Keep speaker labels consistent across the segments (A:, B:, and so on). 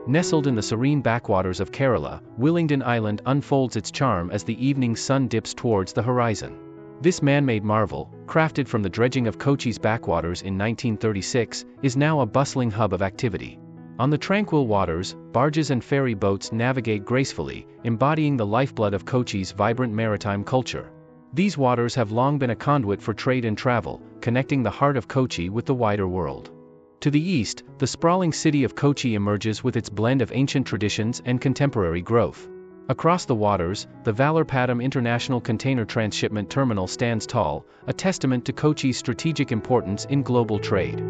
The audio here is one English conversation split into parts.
A: Nestled in the serene backwaters of Kerala, Willingdon Island unfolds its charm as the evening sun dips towards the horizon. This man-made marvel, crafted from the dredging of Kochi's backwaters in 1936, is now a bustling hub of activity. On the tranquil waters, barges and ferry boats navigate gracefully, embodying the lifeblood of Kochi's vibrant maritime culture. These waters have long been a conduit for trade and travel, connecting the heart of Kochi with the wider world. To the east, the sprawling city of Kochi emerges with its blend of ancient traditions and contemporary growth. Across the waters, the Vallarpadam International Container Transhipment Terminal stands tall, a testament to Kochi's strategic importance in global trade.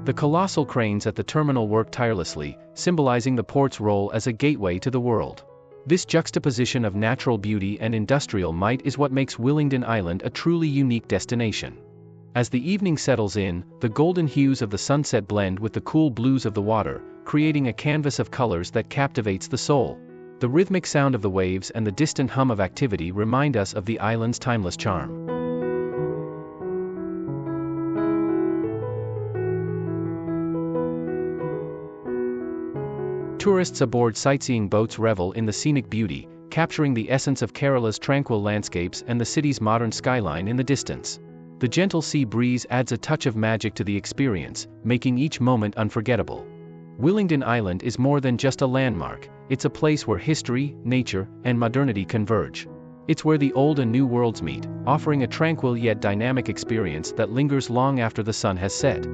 A: The colossal cranes at the terminal work tirelessly, symbolizing the port's role as a gateway to the world. This juxtaposition of natural beauty and industrial might is what makes Willingdon Island a truly unique destination. As the evening settles in, the golden hues of the sunset blend with the cool blues of the water, creating a canvas of colors that captivates the soul. The rhythmic sound of the waves and the distant hum of activity remind us of the island's timeless charm. Tourists aboard sightseeing boats revel in the scenic beauty, capturing the essence of Kerala's tranquil landscapes and the city's modern skyline in the distance. The gentle sea breeze adds a touch of magic to the experience, making each moment unforgettable. Willingdon Island is more than just a landmark, it's a place where history, nature, and modernity converge. It's where the old and new worlds meet, offering a tranquil yet dynamic experience that lingers long after the sun has set.